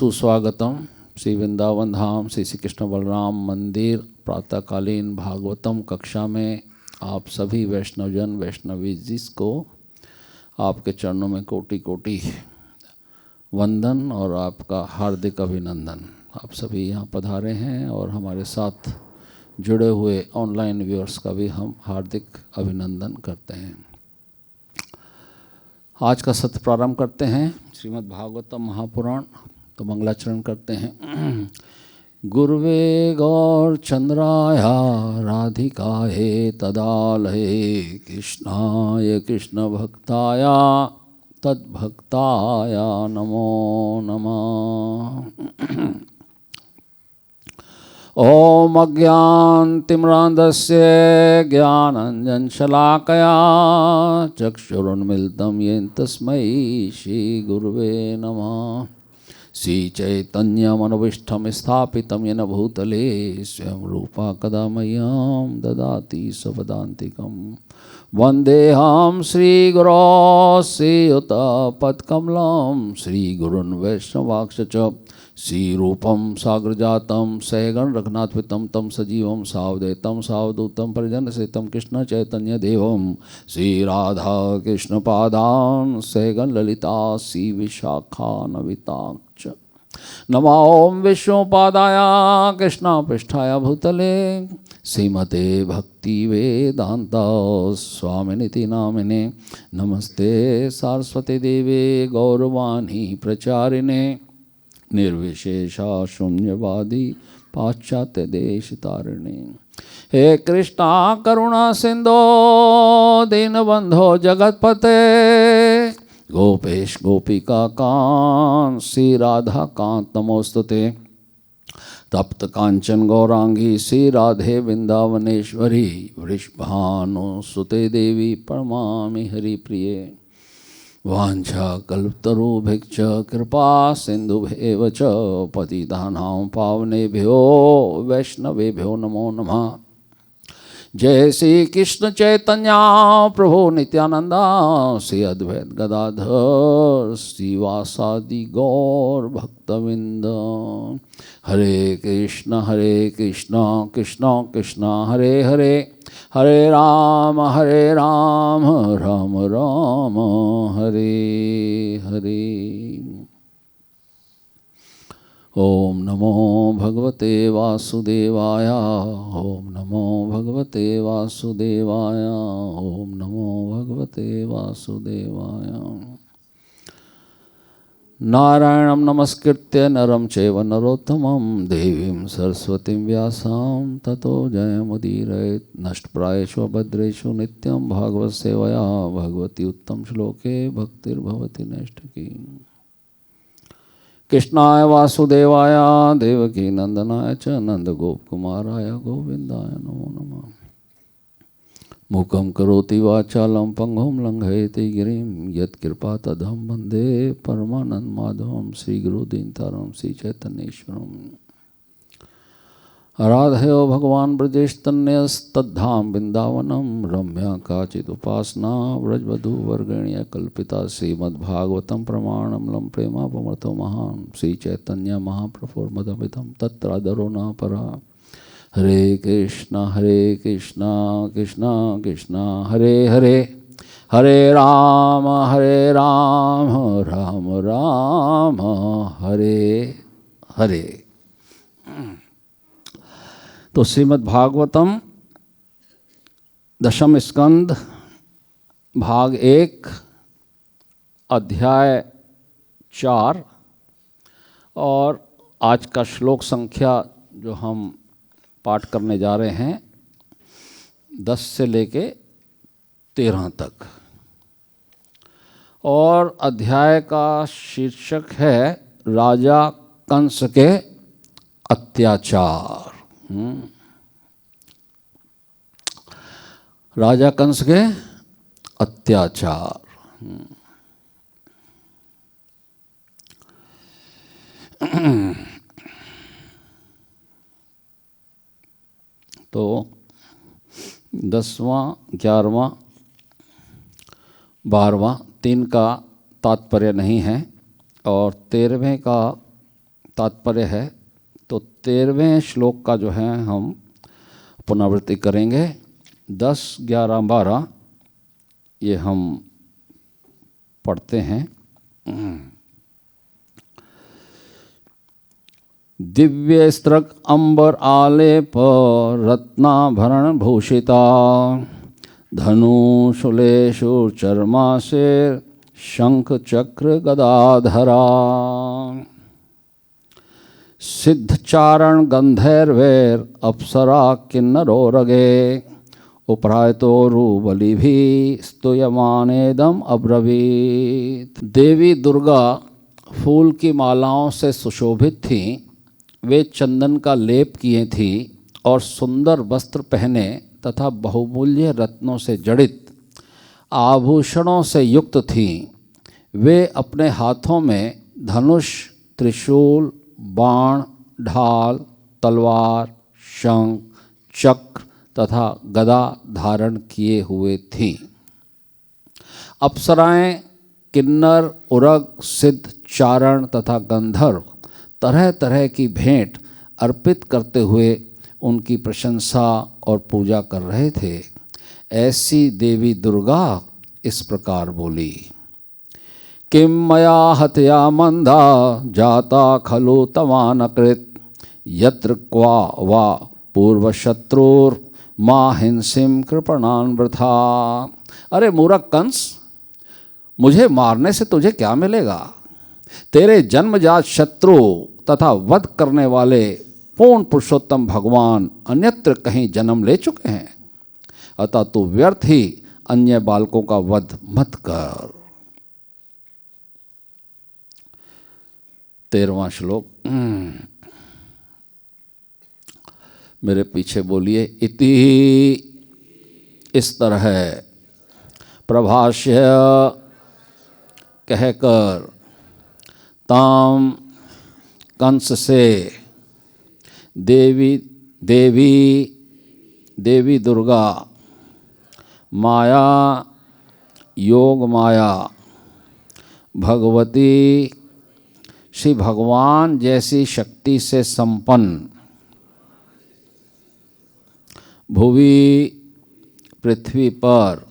सुस्वागतम श्री वृंदावन धाम श्री श्री कृष्ण बलराम मंदिर प्रातःकालीन भागवतम कक्षा में आप सभी वैष्णवजन वैष्णवी जिसको आपके चरणों में कोटि कोटि वंदन और आपका हार्दिक अभिनंदन। आप सभी यहाँ पधारे हैं और हमारे साथ जुड़े हुए ऑनलाइन व्यूअर्स का भी हम हार्दिक अभिनंदन करते हैं। आज का सत्र प्रारंभ करते हैं। श्रीमद् भागवतम महापुराण। तो मंगलाचरण करते हैं। गुरुवे गौर चंद्राया राधिकाये तदालये कृष्णाय कृष्ण भक्ताया तद्भक्ताया नमो नमः। ओम अज्ञानतिमिरान्धस्य ज्ञानाञ्जनशलाकया चक्षुरुन्मीलितं येन तस्मै श्रीगुरुवे नमः। श्रीचैतन्यमनोभीष्टं स्थापितं येन भूतले स्वयं रूपा कदा मह्यं ददाति स्वपदान्तिकं। वन्देऽहं श्रीगुरो श्रीयुतपत्कमलं श्रीगुरुन् वैष्णवांश्च श्रीरूपं साग्रजातं सहगण रघुनाथान्वितं तं सजीवं सावधूतं सावधूतं परिजनसहितं कृष्ण चैतन्य देवं श्रीराधा कृष्णपादान् सहगण ललिता श्री विशाखान्वितांश्च। नमो ओं विष्णुपादाय कृष्णपृष्ठाय भूतले श्रीमते भक्तिवेदान्त स्वामिनिति नामिने। नमस्ते सारस्वती देवे गौरवाणी प्रचारिणे निर्विशेषा शून्यवादी पाश्चात्य देश तारिणी। हे कृष्णा करुणा सिंधो दीनबंधो जगतपते गोपेश गोपिका कांत श्री राधा कांत नमोस्तुते। तप्त कांचन गौरांगी श्री राधे वृंदावनेश्वरी वृषभानुसुते देवी प्रणमामि हरिप्रिये। वाञ्छा कल्पतरुभिश्च कृपा सिन्धुभ्येव च पतितानां पावनेभ्यो वैष्णवेभ्यो नमो नमः। जय श्री कृष्ण चैतन्य प्रभु नित्यानंदा श्री अद्वैत गदाधर श्रीवासादि गौर भक्तविंद। हरे कृष्ण कृष्ण कृष्ण हरे हरे हरे राम राम राम हरे हरे। ओम नमो भगवते वासुदेवाय ओम नमो भगवते वासुदेवाय ओम नमो भगवते वासुदेवाय। नारायणं नमस्कृत्य नरं चैव नरोत्तमं देवीं सरस्वतीं व्यासां ततो जयमुदीरयेत्। नष्टप्रायेषु भद्रेषु नित्यं भागवत सेवया भगवती उत्तम श्लोके भक्तिर्भवति नैष्ठिकी। कृष्णाय वासुदेवाय देवकी नंदनाय च नंदगोपकुमाराय गोविंदाय नमो नमः। मूकं करोति वाचालं पंगुं लंघयति गिरिं यत्कृपा तदहं वन्दे परमानन्दमाधवं श्रीगुरुदीनतारं श्रीचैतन्येश्वरम्। आराधयो भगवान् ब्रजेशतन्यस्तद्धाम वृंदावनम रम्या काचिदुपासना व्रजवधूवर्गण्य कल्पिता। श्रीमद्भागवतं प्रमाणं लम प्रेमापमृतो महान् श्रीचैतन्य महाप्रभुर्मदमिदं तत्रादरो न परा। हरे कृष्णा कृष्णा कृष्णा हरे हरे हरे राम राम राम हरे हरे। तो श्रीमद् भागवतम दशम स्कंद भाग 1 अध्याय 4 और आज का श्लोक संख्या जो हम पाठ करने जा रहे हैं 10 से लेके 13 तक। और अध्याय का शीर्षक है राजा कंस के अत्याचार। राजा कंस के अत्याचार। तो 10वां 11वां 12वां 3 का तात्पर्य नहीं है और 13वें का तात्पर्य है। तो 13वें श्लोक का जो है हम पुनरावृत्ति करेंगे। 10, 11, 12 ये हम पढ़ते हैं। दिव्य स्त्रक अंबर आलेप रत्नाभरण भूषिता धनु शूलेषु चर्मासे शंख चक्र गदाधरा सिद्धचारण गंधर्वैर अप्सरा किन्नरोरगे उपरायतो रूबली भी स्तूयमानेदम अब्रवीत। देवी दुर्गा फूल की मालाओं से सुशोभित थीं। वे चंदन का लेप किए थी और सुंदर वस्त्र पहने तथा बहुमूल्य रत्नों से जड़ित आभूषणों से युक्त थीं। वे अपने हाथों में धनुष, त्रिशूल, बाण, ढाल, तलवार, शंख, चक्र तथा गदा धारण किए हुए थीं। अप्सराएं, किन्नर, उरग, सिद्ध, चारण तथा गंधर्व तरह तरह की भेंट अर्पित करते हुए उनकी प्रशंसा और पूजा कर रहे थे। ऐसी देवी दुर्गा इस प्रकार बोली। किम मया हत्या मंदा जाता खलु तवानकृत यत्र क्वा वा पूर्वशत्रुर मां हिंसिम कृपणान वृथा। अरे मूर्ख कंस, मुझे मारने से तुझे क्या मिलेगा? तेरे जन्मजात शत्रु तथा वध करने वाले पूर्ण पुरुषोत्तम भगवान अन्यत्र कहीं जन्म ले चुके हैं, अतः तू व्यर्थ ही अन्य बालकों का वध मत कर। 13वां श्लोक मेरे पीछे बोलिए। इति इस तरह प्रभाष्य कहकर ताम कंस से देवी दुर्गा माया योग माया भगवती श्री भगवान जैसी शक्ति से संपन्न भुवि पृथ्वी पर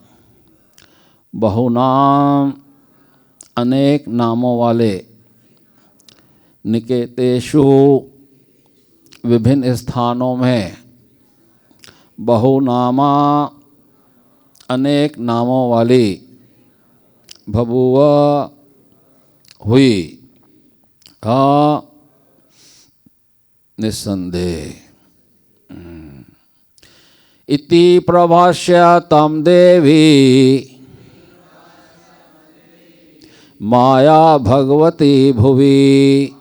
बहुनाम अनेक नामों वाले निकेतेषु विभिन्न स्थानों में बहुनामा अनेक नामों वाली बभूव हुई। हाँ निस्संदेह। इति प्रभाष्य तम देवी माया भगवती भुवि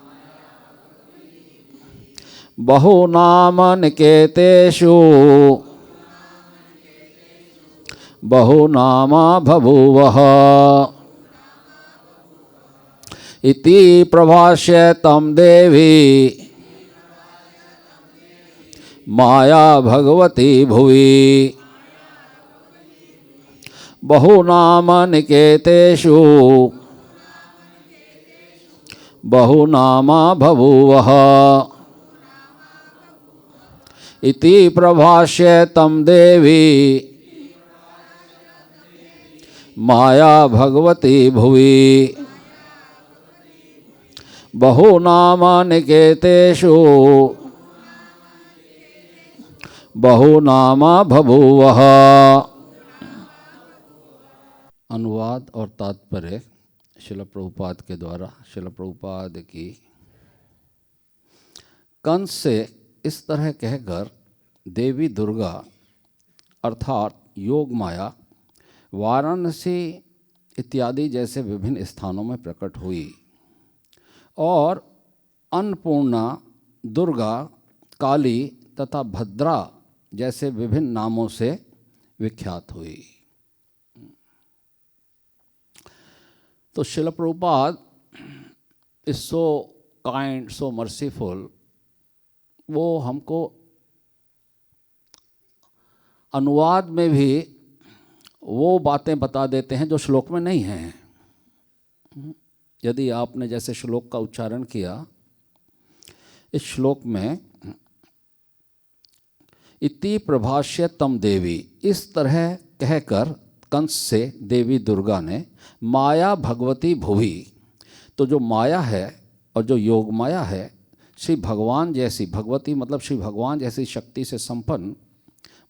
बहुनाम निकेतेषु बहुनामा बभूवः। इति प्रभाष्य तम देवी माया भगवती भुवि बहुनाम निकेतेषु बहुनामा बभूवः। इति प्रभाष्य तम देवी माया भगवती भुवि बहुनाम निकेतेषु बहुनामा बभूवः। अनुवाद और तात्पर्य श्रील प्रभुपाद के द्वारा। श्रील प्रभुपाद की कंस से इस तरह कहकर देवी दुर्गा अर्थात योग माया वाराणसी इत्यादि जैसे विभिन्न स्थानों में प्रकट हुई और अन्नपूर्णा, दुर्गा, काली तथा भद्रा जैसे विभिन्न नामों से विख्यात हुई। तो Srila Prabhupada is so kind, so merciful, वो हमको अनुवाद में भी वो बातें बता देते हैं जो श्लोक में नहीं हैं। यदि आपने जैसे श्लोक का उच्चारण किया इस श्लोक में इति प्रभाष्य तम देवी, इस तरह कहकर कंस से देवी दुर्गा ने माया भगवती भुवि, तो जो माया है और जो योग माया है, श्री भगवान जैसी, भगवती मतलब श्री भगवान जैसी शक्ति से संपन्न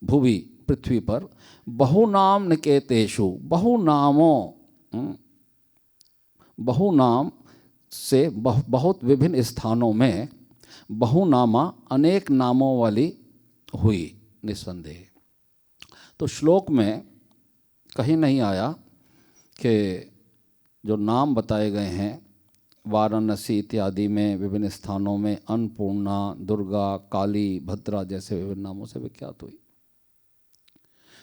भुवि पृथ्वी पर बहुनाम निकेतेषु, बहुनाम से बहुत विभिन्न स्थानों में, बहुनामा अनेक नामों वाली हुई निस्संदेह। तो श्लोक में कहीं नहीं आया कि जो नाम बताए गए हैं वाराणसी इत्यादि में विभिन्न स्थानों में अन्नपूर्णा, दुर्गा, काली, भद्रा जैसे विभिन्न नामों से विख्यात हुई।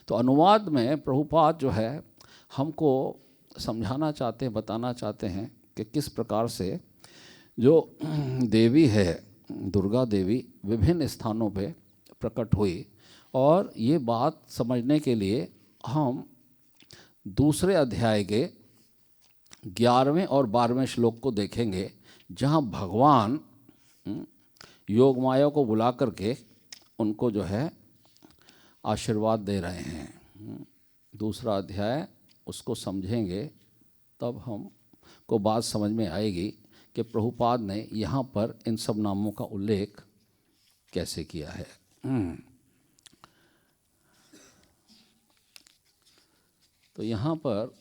तो अनुवाद में प्रभुपाद जो है हमको समझाना चाहते हैं, बताना चाहते हैं कि किस प्रकार से जो देवी है दुर्गा देवी विभिन्न स्थानों पे प्रकट हुई। और ये बात समझने के लिए हम दूसरे अध्याय के 11वें और 12वें श्लोक को देखेंगे, जहाँ भगवान योग माया को बुला करके उनको जो है आशीर्वाद दे रहे हैं। दूसरा अध्याय उसको समझेंगे तब हमको बात समझ में आएगी कि प्रभुपाद ने यहाँ पर इन सब नामों का उल्लेख कैसे किया है। तो यहाँ पर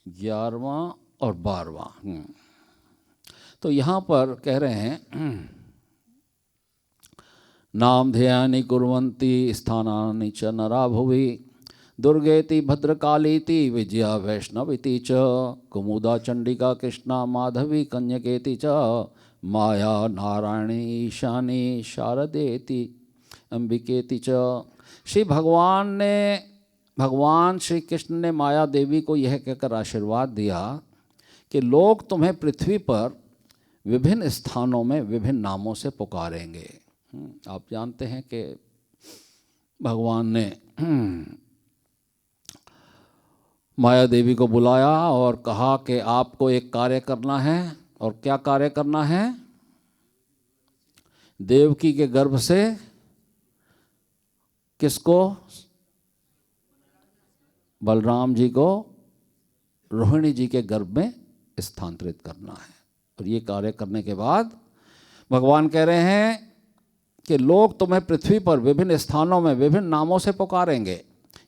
11वां और 12वां, तो यहाँ पर कह रहे हैं नाम ध्येयानि कुर्वन्ति स्थानानि च नरा भुवि दुर्गेति भद्रकालीति विजया वैष्णवीति च कुमुदा चंडिका कृष्णा माधवी कन्यकेति च माया नारायणी ईशानी शारदेति अंबिकेति च। श्री भगवान ने, भगवान श्री कृष्ण ने माया देवी को यह कहकर आशीर्वाद दिया कि लोग तुम्हें पृथ्वी पर विभिन्न स्थानों में विभिन्न नामों से पुकारेंगे। आप जानते हैं कि भगवान ने माया देवी को बुलाया और कहा कि आपको एक कार्य करना है। और क्या कार्य करना है? देवकी के गर्भ से किसको? बलराम जी को रोहिणी जी के गर्भ में स्थानांतरित करना है। और ये कार्य करने के बाद भगवान कह रहे हैं कि लोग तुम्हें पृथ्वी पर विभिन्न स्थानों में विभिन्न नामों से पुकारेंगे,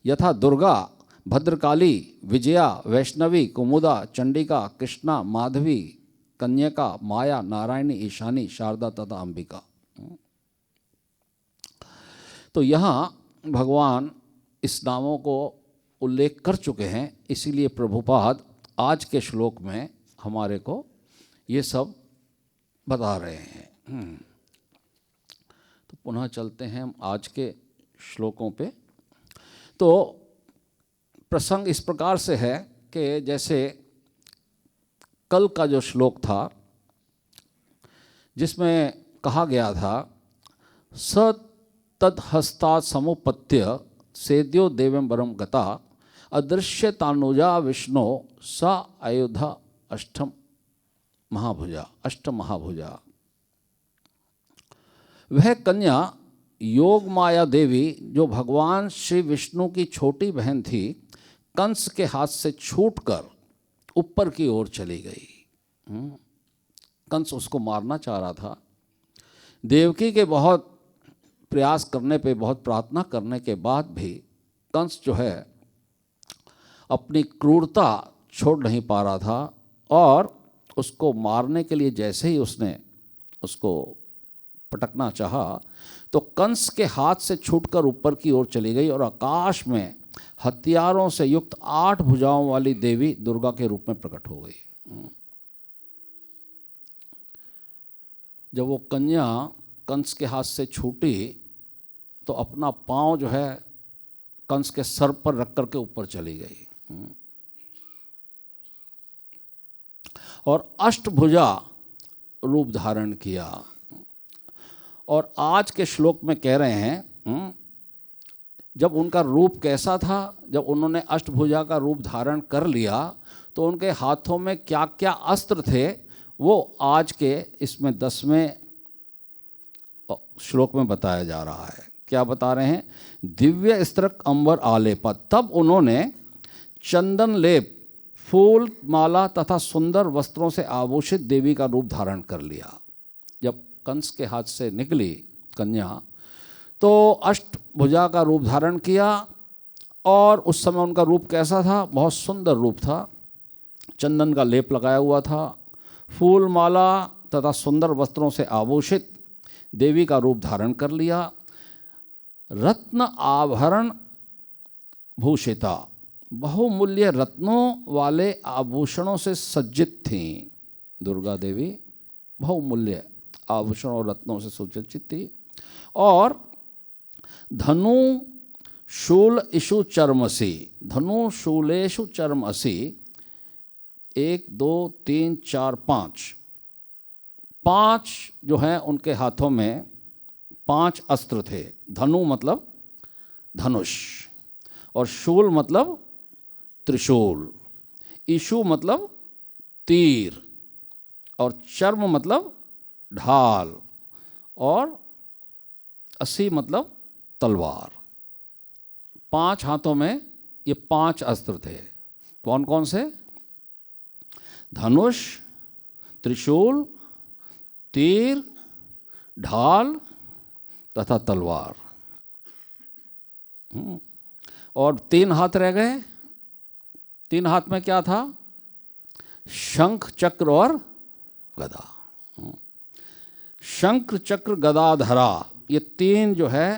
यथा दुर्गा, भद्रकाली, विजया, वैष्णवी, कुमुदा, चंडिका, कृष्णा, माधवी, कन्यका, माया, नारायणी, ईशानी, शारदा तथा अंबिका। तो यहाँ भगवान इस नामों को उल्लेख कर चुके हैं, इसीलिए प्रभुपाद आज के श्लोक में हमारे को ये सब बता रहे हैं। तो पुनः चलते हैं हम आज के श्लोकों पे। तो प्रसंग इस प्रकार से है कि जैसे कल का जो श्लोक था जिसमें कहा गया था स तद्हस्तात् समुपत्य सेद्यो देवंबरम गता अदृश्य तानुजा विष्णु स आयुधा अष्टम महाभुजा। वह कन्या योग माया देवी जो भगवान श्री विष्णु की छोटी बहन थी, कंस के हाथ से छूटकर ऊपर की ओर चली गई। कंस उसको मारना चाह रहा था। देवकी के बहुत प्रयास करने पे, बहुत प्रार्थना करने के बाद भी कंस जो है अपनी क्रूरता छोड़ नहीं पा रहा था और उसको मारने के लिए जैसे ही उसने उसको पटकना चाहा तो कंस के हाथ से छूटकर ऊपर की ओर चली गई और आकाश में हथियारों से युक्त 8 भुजाओं वाली देवी दुर्गा के रूप में प्रकट हो गई। जब वो कन्या कंस के हाथ से छूटी तो अपना पांव जो है कंस के सर पर रख करके ऊपर चली गई और अष्टभुजा रूप धारण किया। और आज के श्लोक में कह रहे हैं जब उनका रूप कैसा था, जब उन्होंने अष्टभुजा का रूप धारण कर लिया तो तो उनके हाथों में क्या क्या अस्त्र थे वो आज के इसमें 10वें श्लोक में बताया जा रहा है। क्या बता रहे हैं? दिव्य स्त्रक अंबर आलेपा। तब उन्होंने चंदन लेप, फूल माला तथा सुंदर वस्त्रों से आभूषित देवी का रूप धारण कर लिया। जब कंस के हाथ से निकली कन्या तो अष्टभुजा का रूप धारण किया, और उस समय उनका रूप कैसा था? बहुत सुंदर रूप था। चंदन का लेप लगाया हुआ था, फूल माला तथा सुंदर वस्त्रों से आभूषित देवी का रूप धारण कर लिया। रत्न आभरण भूषिता, बहुमूल्य रत्नों वाले आभूषणों से सज्जित थीं। दुर्गा देवी बहुमूल्य आभूषणों और रत्नों से सुसज्जित थी। और धनु शूल इषु चर्मसी, धनु शूलेषु चर्मसी, 1 2 3 4 5 जो हैं उनके हाथों में 5 अस्त्र थे। धनु मतलब धनुष, और शूल मतलब त्रिशूल, इषु मतलब तीर, और चर्म मतलब ढाल, और असी मतलब तलवार। 5 हाथों में ये 5 अस्त्र थे। कौन कौन से? धनुष, त्रिशूल, तीर, ढाल तथा तलवार। और 3 हाथ रह गए। 3 हाथ में क्या था? शंख, चक्र और गदा। शंख, चक्र, गदा धरा, ये 3 जो है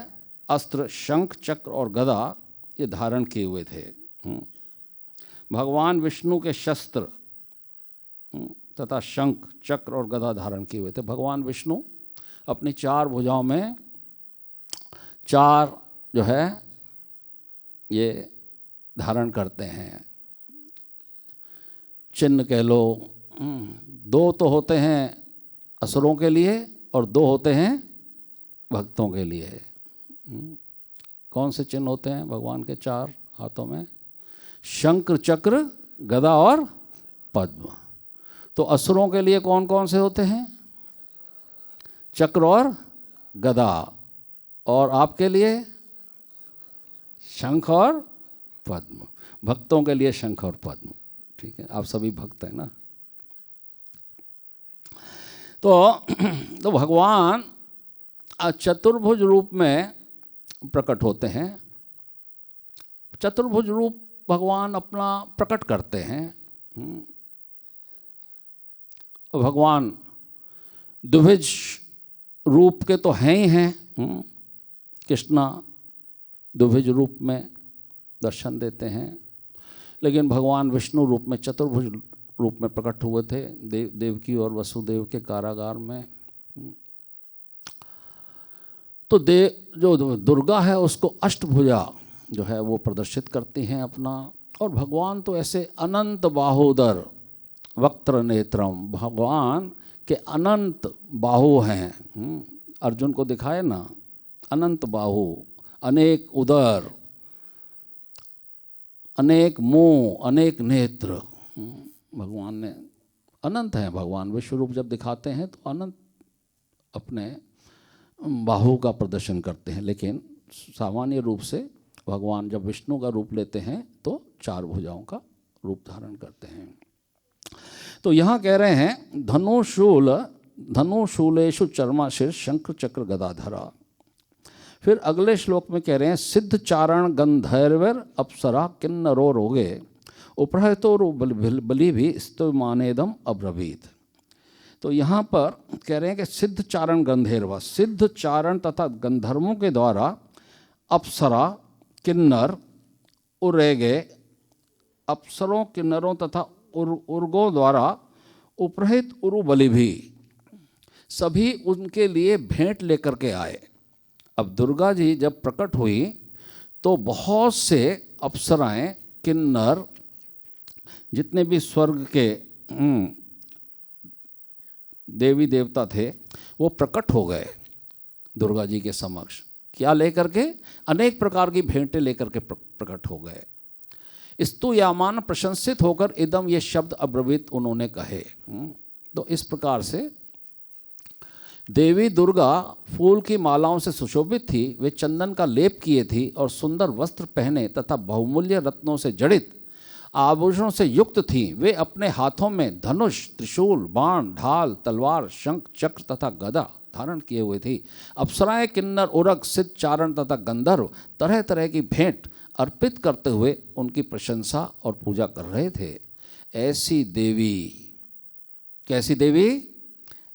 अस्त्र, शंख, चक्र और गदा, ये धारण किए हुए थे। भगवान विष्णु के शस्त्र तथा शंख, चक्र और गदा धारण किए हुए थे। भगवान विष्णु अपनी 4 भुजाओं में 4 जो है ये धारण करते हैं। चिन्ह कह लो। 2 तो होते हैं असुरों के लिए और 2 होते हैं भक्तों के लिए। कौन से चिन्ह होते हैं भगवान के 4 हाथों में? शंख, चक्र, गदा और पद्म। तो असुरों के लिए कौन कौन से होते हैं? चक्र और गदा। और आपके लिए शंख और पद्म। भक्तों के लिए शंख और पद्म। ठीक है, आप सभी भक्त हैं ना। तो भगवान चतुर्भुज रूप में प्रकट होते हैं। चतुर्भुज रूप भगवान अपना प्रकट करते हैं। भगवान द्विभुज रूप के तो हैं ही हैं। कृष्णा द्विभुज रूप में दर्शन देते हैं, लेकिन भगवान विष्णु रूप में चतुर्भुज रूप में प्रकट हुए थे देवकी और वसुदेव के कारागार में। तो जो दुर्गा है उसको अष्टभुजा जो है वो प्रदर्शित करती हैं अपना। और भगवान तो ऐसे अनंत बाहुदर वक्त्र नेत्रम, भगवान के अनंत बाहु हैं। अर्जुन को दिखाए ना, अनंत बाहु, अनेक उदर, अनेक मुंह, अनेक नेत्र। भगवान ने अनंत हैं। भगवान विश्व रूप जब दिखाते हैं तो अनंत अपने बाहु का प्रदर्शन करते हैं, लेकिन सामान्य रूप से भगवान जब विष्णु का रूप लेते हैं तो 4 भुजाओं का रूप धारण करते हैं। तो यहाँ कह रहे हैं धनुशूलेषु चर्माशीर शंख चक्र गदाधरा। फिर अगले श्लोक में कह रहे हैं सिद्ध चारण गंधर्वर अप्सरा किन्नरो रोगे उपहतो बलि भी स्तुमानेदम अब्रवीत। तो यहाँ पर कह रहे हैं कि सिद्ध चारण गंधर्व, सिद्ध चारण तथा गंधर्वों के द्वारा अप्सरा, किन्नर, उरेगे, अप्सरों, किन्नरों तथा उर्गों द्वारा उपरहित उरुबलि भी सभी उनके लिए भेंट लेकर के आए। अब दुर्गा जी जब प्रकट हुई तो बहुत से अप्सराएं, किन्नर, जितने भी स्वर्ग के देवी देवता थे वो प्रकट हो गए दुर्गा जी के समक्ष। क्या लेकर के? अनेक प्रकार की भेंटें लेकर के प्रकट हो गए। स्तुयामान प्रशंसित होकर इदम ये शब्द अब्रवीत उन्होंने कहे। तो इस प्रकार से देवी दुर्गा फूल की मालाओं से सुशोभित थी। वे चंदन का लेप किए थी और सुंदर वस्त्र पहने तथा बहुमूल्य रत्नों से जड़ित आभूषणों से युक्त थी। वे अपने हाथों में धनुष, त्रिशूल, बाण, ढाल, तलवार, शंख, चक्र तथा गदा धारण किए हुए थी। अप्सराएं, किन्नर, उरग, सिद्ध, चारण तथा गंधर्व तरह तरह की भेंट अर्पित करते हुए उनकी प्रशंसा और पूजा कर रहे थे। ऐसी देवी, कैसी देवी?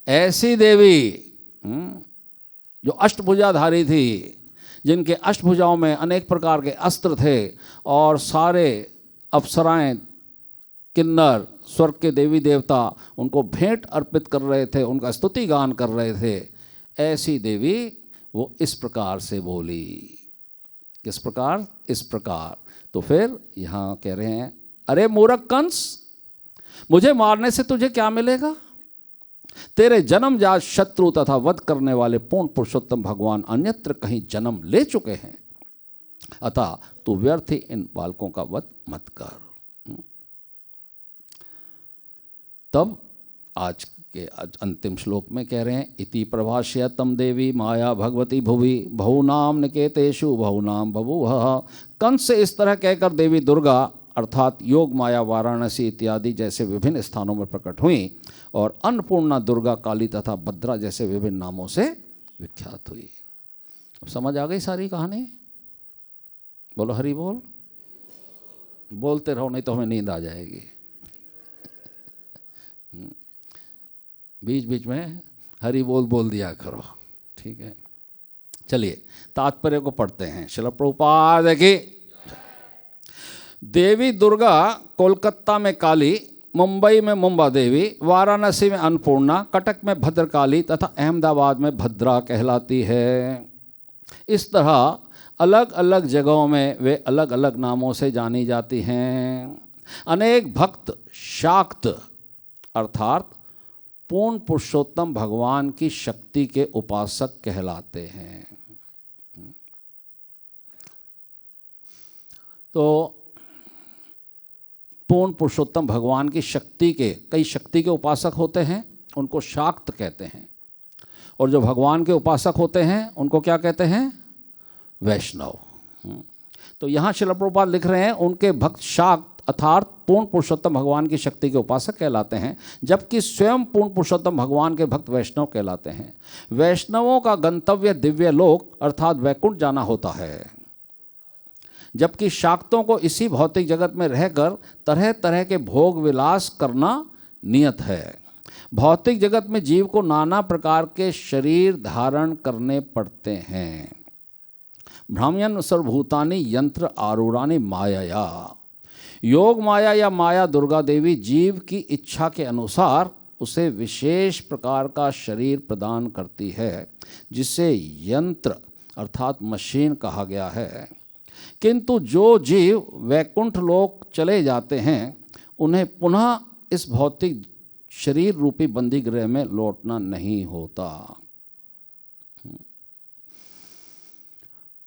ऐसी देवी जो अष्टभुजाधारी थी, जिनके अष्टभुजाओं में अनेक प्रकार के अस्त्र थे और सारे अप्सराएं, किन्नर, स्वर्ग के देवी देवता उनको भेंट अर्पित कर रहे थे, उनका स्तुति गान कर रहे थे। ऐसी देवी वो इस प्रकार से बोली। किस प्रकार? इस प्रकार। तो फिर यहाँ कह रहे हैं, अरे मूर्ख कंस, मुझे मारने से तुझे क्या मिलेगा? तेरे जन्मजात शत्रु तथा वध करने वाले पूर्ण पुरुषोत्तम भगवान अन्यत्र कहीं जन्म ले चुके हैं, अतः तू व्यर्थ ही इन बालकों का वध मत कर। तब आज के अंतिम श्लोक में कह रहे हैं, इति प्रभाष्य तम देवी माया भगवती भुवि बहुनाम निकेतेषु बहुनाम बभूवः। कंस से इस तरह कहकर देवी दुर्गा अर्थात योग माया वाराणसी इत्यादि जैसे विभिन्न स्थानों में प्रकट हुई और अन्नपूर्णा, दुर्गा, काली तथा भद्रा जैसे विभिन्न नामों से विख्यात हुई। अब समझ आ गई सारी कहानी? बोलो हरि बोल। बोलते रहो, नहीं तो हमें नींद आ जाएगी। बीच बीच में हरि बोल बोल दिया करो, ठीक है। चलिए तात्पर्य को पढ़ते हैं। श्रील प्रभुपाद की। देवी दुर्गा कोलकाता में काली, मुंबई में मुंबा देवी, वाराणसी में अन्नपूर्णा, कटक में भद्रकाली तथा अहमदाबाद में भद्रा कहलाती है। इस तरह अलग अलग जगहों में वे अलग अलग नामों से जानी जाती हैं। अनेक भक्त शाक्त अर्थात पूर्ण पुरुषोत्तम भगवान की शक्ति के उपासक कहलाते हैं। तो पूर्ण पुरुषोत्तम भगवान की शक्ति के, कई शक्ति के उपासक होते हैं, उनको शाक्त कहते हैं। और जो भगवान के उपासक होते हैं उनको क्या कहते हैं? वैष्णव। तो यहाँ श्रील प्रभुपाद लिख रहे हैं उनके भक्त शाक्त अर्थात पूर्ण पुरुषोत्तम भगवान की शक्ति के उपासक कहलाते हैं, जबकि स्वयं पूर्ण पुरुषोत्तम भगवान के भक्त वैष्णव कहलाते हैं। वैष्णवों का गंतव्य दिव्य लोक अर्थात वैकुंठ जाना होता है, जबकि शाक्तों को इसी भौतिक जगत में रहकर तरह तरह के भोग विलास करना नियत है। भौतिक जगत में जीव को नाना प्रकार के शरीर धारण करने पड़ते हैं। भ्राम्यन सर्वभूतानि यंत्र आरूढ़ानि मायया। योग माया या माया दुर्गा देवी जीव की इच्छा के अनुसार उसे विशेष प्रकार का शरीर प्रदान करती है, जिसे यंत्र अर्थात मशीन कहा गया है। किंतु जो जीव वैकुंठ लोक चले जाते हैं उन्हें पुनः इस भौतिक शरीर रूपी बंदी गृह में लौटना नहीं होता।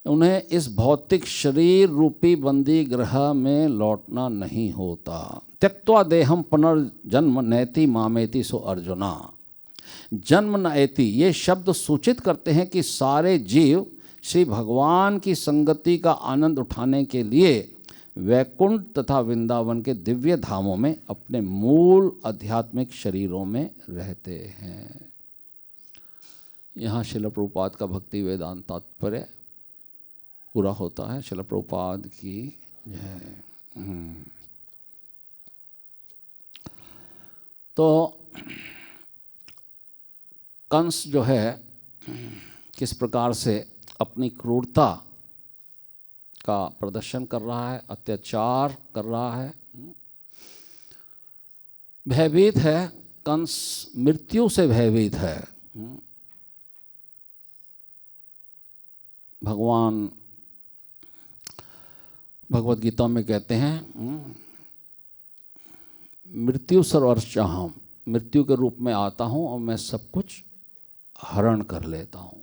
उन्हें इस भौतिक शरीर रूपी बंदी गृह में लौटना नहीं होता। त्यक्त्वा देहम पुनर्जन्म नैति मामेति सो अर्जुना। जन्म न एति ये शब्द सूचित करते हैं कि सारे जीव श्री भगवान की संगति का आनंद उठाने के लिए वैकुंठ तथा वृंदावन के दिव्य धामों में अपने मूल आध्यात्मिक शरीरों में रहते हैं। यहाँ श्रील प्रभुपाद का भक्ति वेदांत तात्पर्य पूरा होता है। श्रील प्रभुपाद की जय। तो कंस जो है किस प्रकार से अपनी क्रूरता का प्रदर्शन कर रहा है, अत्याचार कर रहा है, भयभीत है। कंस मृत्यु से भयभीत है। भगवान भगवत गीता में कहते हैं मृत्यु सर्वर्षाहम, मृत्यु के रूप में आता हूँ और मैं सब कुछ हरण कर लेता हूँ।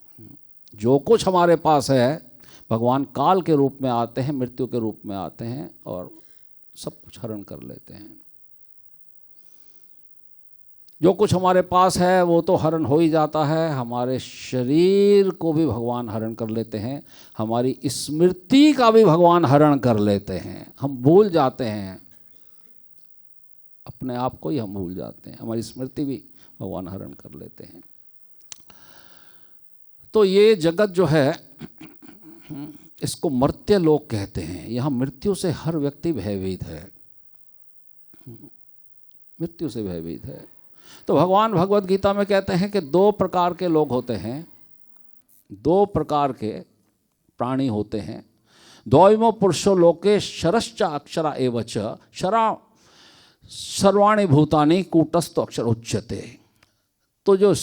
जो कुछ हमारे पास है भगवान काल के रूप में आते हैं, मृत्यु के रूप में आते हैं और सब कुछ हरण कर लेते हैं। जो कुछ हमारे पास है वो तो हरण हो ही जाता है, हमारे शरीर को भी भगवान हरण कर लेते हैं, हमारी स्मृति का भी भगवान हरण कर लेते हैं। हम भूल जाते हैं, अपने आप को ही हम भूल जाते हैं, हमारी स्मृति भी भगवान हरण कर लेते हैं। तो ये जगत जो है इसको मर्त्य लोक कहते हैं। यहाँ मृत्यु से हर व्यक्ति भयभीत है, मृत्यु से भयभीत है। तो भगवान भगवद गीता में कहते हैं कि 2 प्रकार के लोग होते हैं, 2 प्रकार के प्राणी होते हैं। द्वैमो पुरुषो लोके शरश्च अक्षरा एवच शरा सर्वाणि भूतानि कूटस्थ अक्षर उच्यते। तो जो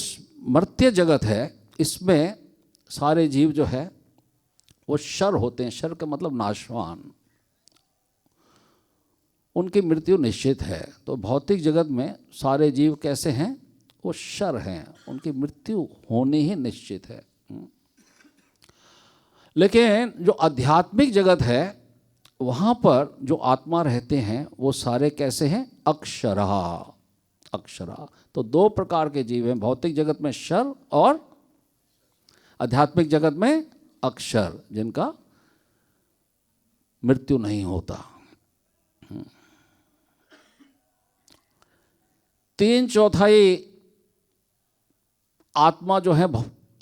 मर्त्य जगत है इसमें सारे जीव जो है वो शर होते हैं। शर का मतलब नाशवान, उनकी मृत्यु निश्चित है। तो भौतिक जगत में सारे जीव कैसे हैं? वो शर हैं, उनकी मृत्यु होनी ही निश्चित है। लेकिन जो आध्यात्मिक जगत है वहाँ पर जो आत्मा रहते हैं वो सारे कैसे हैं? अक्षरा, अक्षरा। तो 2 प्रकार के जीव हैं, भौतिक जगत में शर और आध्यात्मिक जगत में अक्षर, जिनका मृत्यु नहीं होता। 3/4 आत्मा जो है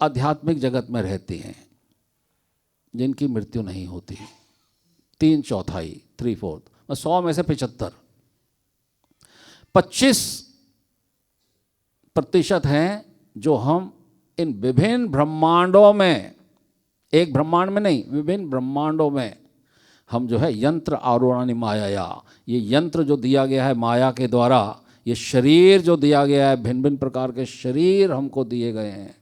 आध्यात्मिक जगत में रहती हैं, जिनकी मृत्यु नहीं होती। 3/4, 3/4, 100 में से 75, 25% हैं जो हम इन विभिन्न ब्रह्मांडों में, एक ब्रह्मांड में नहीं, विभिन्न ब्रह्मांडों में हम जो है यंत्र आरूढ़ानि माया, ये यंत्र जो दिया गया है माया के द्वारा, ये शरीर जो दिया गया है, भिन्न भिन्न प्रकार के शरीर हमको दिए गए हैं।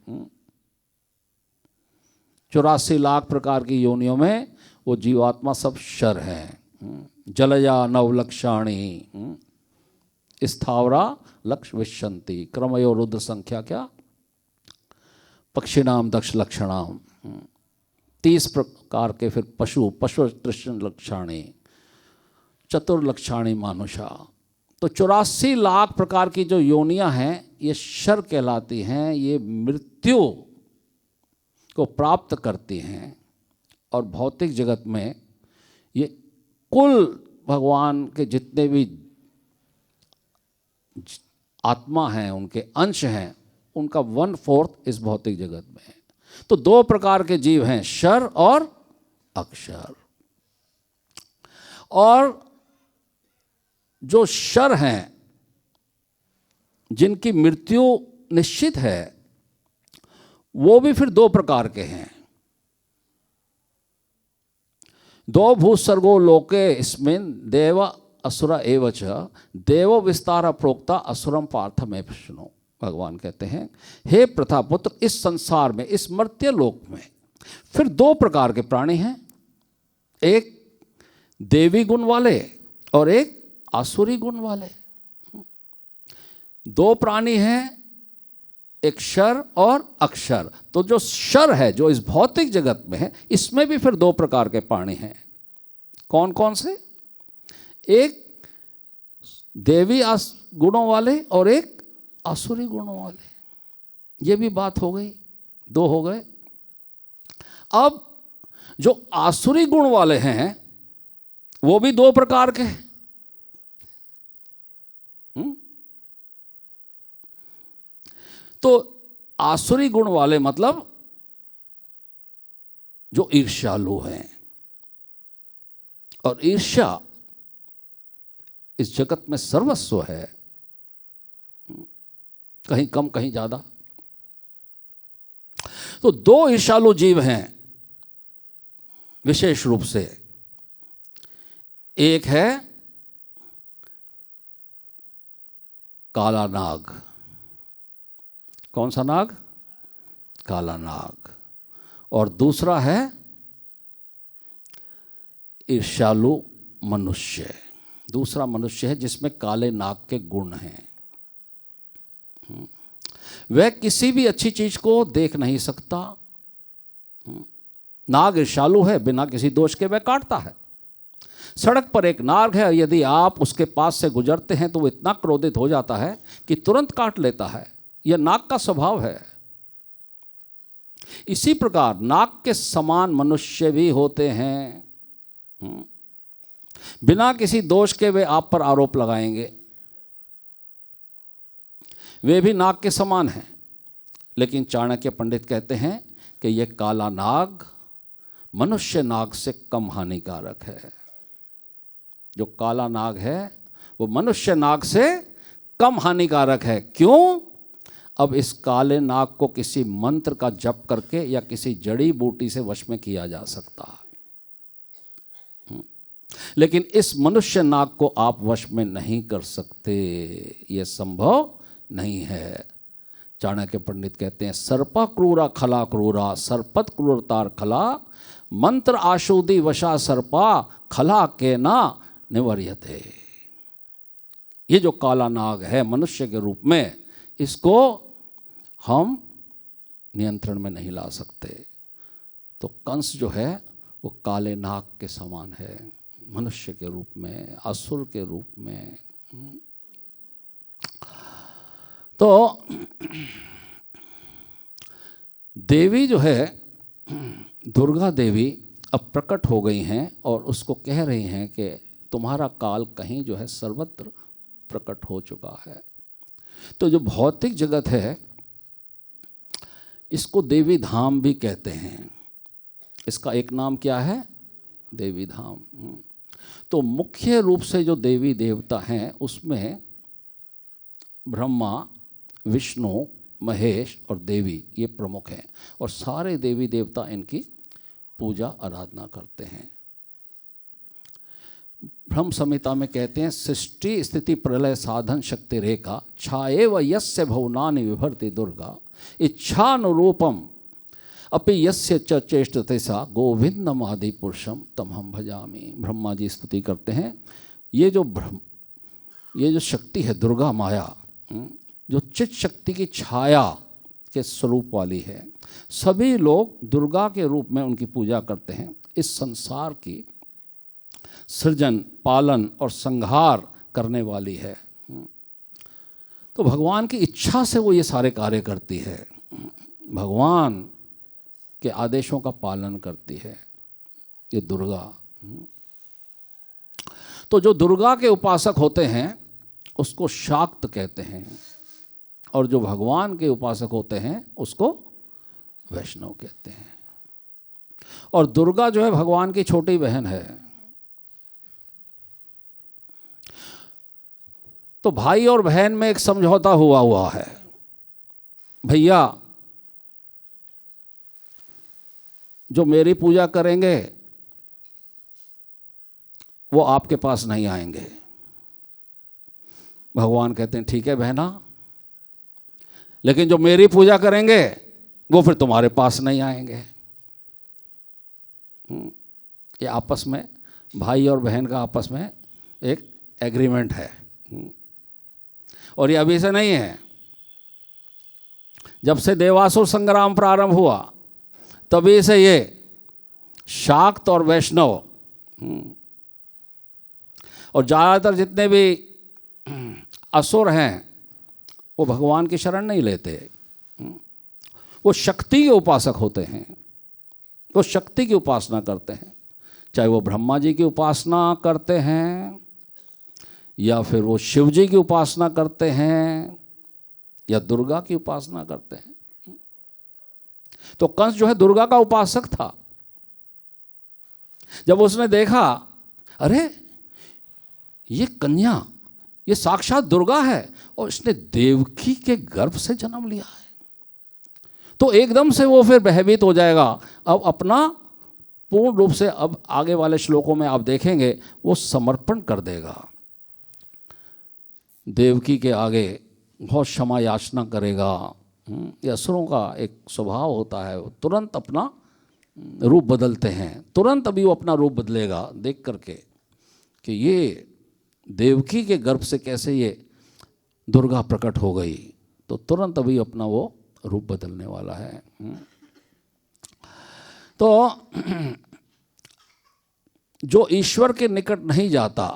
84 लाख प्रकार की योनियों में वो जीवात्मा सब शर हैं। जलया नवलक्षाणी स्थावरा लक्ष्य विशंति क्रमयो रुद्र संख्या क्या पक्षिणाम दक्ष लक्षणाम। 30 प्रकार के फिर पशु तृष्ण लक्षाणी चतुर्लक्षाणी मानुषा। तो 84 लाख प्रकार की जो योनियां हैं ये शर कहलाती हैं, ये मृत्यु को प्राप्त करती हैं। और भौतिक जगत में ये कुल भगवान के जितने भी आत्मा हैं, उनके अंश हैं, उनका 1/4 इस भौतिक जगत में है। तो 2 प्रकार के जीव हैं, शर और अक्षर। और जो शर हैं, जिनकी मृत्यु निश्चित है, वो भी फिर 2 प्रकार के हैं। 2 भूसर्गो लोके स्मिन् देव असुर एवच देव विस्तार प्रोक्ता असुरम पार्थ में विष्णु। भगवान कहते हैं, हे प्रथापुत्र, इस संसार में, इस मर्त्य लोक में फिर 2 प्रकार के प्राणी हैं, एक देवी गुण वाले और एक आसुरी गुण वाले। 2 प्राणी हैं, एक शर और अक्षर। तो जो शर है, जो इस भौतिक जगत में है, इसमें भी फिर 2 प्रकार के प्राणी हैं। कौन कौन से? एक देवी गुणों वाले और एक आसुरी गुणों वाले। ये भी बात हो गई, 2 हो गए। अब जो आसुरी गुण वाले हैं वो भी 2 प्रकार के हैं। तो आसुरी गुण वाले मतलब जो ईर्ष्यालु हैं, और ईर्ष्या इस जगत में सर्वस्व है, कहीं कम कहीं ज्यादा। तो 2 ईर्ष्यालु जीव हैं विशेष रूप से। एक है काला नाग। कौन सा नाग? काला नाग। और दूसरा है ईर्ष्यालु मनुष्य। दूसरा मनुष्य है जिसमें काले नाग के गुण हैं। वह किसी भी अच्छी चीज को देख नहीं सकता। नाग ईर्ष्यालु है, बिना किसी दोष के वह काटता है। सड़क पर एक नाग है, यदि आप उसके पास से गुजरते हैं तो वो इतना क्रोधित हो जाता है कि तुरंत काट लेता है। यह नाग का स्वभाव है। इसी प्रकार नाग के समान मनुष्य भी होते हैं। बिना किसी दोष के वे आप पर आरोप लगाएंगे। वे भी नाग के समान हैं, लेकिन चाणक्य पंडित कहते हैं कि यह काला नाग मनुष्य नाग से कम हानिकारक है। जो काला नाग है वो मनुष्य नाग से कम हानिकारक है। क्यों? अब इस काले नाग को किसी मंत्र का जप करके या किसी जड़ी बूटी से वश में किया जा सकता है, लेकिन इस मनुष्य नाग को आप वश में नहीं कर सकते। यह संभव नहीं है। चाणक्य पंडित कहते हैं सर्पा क्रूरा खला क्रूरा सर्पत क्रूरतार खला मंत्र आशुदी वशा सर्पा खला के ना निवर्यते। ये जो काला नाग है मनुष्य के रूप में, इसको हम नियंत्रण में नहीं ला सकते। तो कंस जो है वो काले नाग के समान है, मनुष्य के रूप में, असुर के रूप में। तो देवी जो है दुर्गा देवी अब प्रकट हो गई हैं और उसको कह रही हैं कि तुम्हारा काल कहीं जो है सर्वत्र प्रकट हो चुका है। तो जो भौतिक जगत है इसको देवी धाम भी कहते हैं। इसका एक नाम क्या है? देवी धाम। तो मुख्य रूप से जो देवी देवता हैं उसमें ब्रह्मा, विष्णु, महेश और देवी ये प्रमुख हैं, और सारे देवी देवता इनकी पूजा आराधना करते हैं। ब्रह्म संहिता में कहते हैं सृष्टि स्थिति प्रलय साधन शक्ति रेखा छाए व यस्य भुवनानि विभर्ति दुर्गा इच्छानुरूपम अपि यस्य च चेष्टते सा गोविंदमादि पुरुषम तमहम भजामि। ब्रह्मा जी स्तुति करते हैं ये जो शक्ति है दुर्गा माया, जो चित शक्ति की छाया के स्वरूप वाली है, सभी लोग दुर्गा के रूप में उनकी पूजा करते हैं। इस संसार की सृजन, पालन और संहार करने वाली है। तो भगवान की इच्छा से वो ये सारे कार्य करती है, भगवान के आदेशों का पालन करती है ये दुर्गा। तो जो दुर्गा के उपासक होते हैं उसको शाक्त कहते हैं, और जो भगवान के उपासक होते हैं उसको वैष्णव कहते हैं। और दुर्गा जो है भगवान की छोटी बहन है। तो भाई और बहन में एक समझौता हुआ है, भैया जो मेरी पूजा करेंगे वो आपके पास नहीं आएंगे। भगवान कहते हैं ठीक है बहना, लेकिन जो मेरी पूजा करेंगे वो फिर तुम्हारे पास नहीं आएंगे। ये आपस में भाई और बहन का आपस में एक एग्रीमेंट है, और ये अभी से नहीं है। जब से देवासुर संग्राम प्रारंभ हुआ तभी से ये शाक्त और वैष्णव और ज़्यादातर जितने भी असुर हैं वो भगवान की शरण नहीं लेते, वो शक्ति के उपासक होते हैं, वो शक्ति की उपासना करते हैं। चाहे वो ब्रह्मा जी की उपासना करते हैं या फिर वो शिव जी की उपासना करते हैं या दुर्गा की उपासना करते हैं। तो कंस जो है दुर्गा का उपासक था। जब उसने देखा अरे ये कन्या ये साक्षात दुर्गा है और इसने देवकी के गर्भ से जन्म लिया है, तो एकदम से वो फिर भयभीत हो जाएगा। अब अपना पूर्ण रूप से, अब आगे वाले श्लोकों में आप देखेंगे, वो समर्पण कर देगा देवकी के आगे, बहुत क्षमा याचना करेगा। ये असुरों का एक स्वभाव होता है, वो तुरंत अपना रूप बदलते हैं, तुरंत अभी वो अपना रूप बदलेगा देख करके कि ये देवकी के गर्भ से कैसे ये दुर्गा प्रकट हो गई, तो तुरंत अभी अपना वो रूप बदलने वाला है। तो जो ईश्वर के निकट नहीं जाता,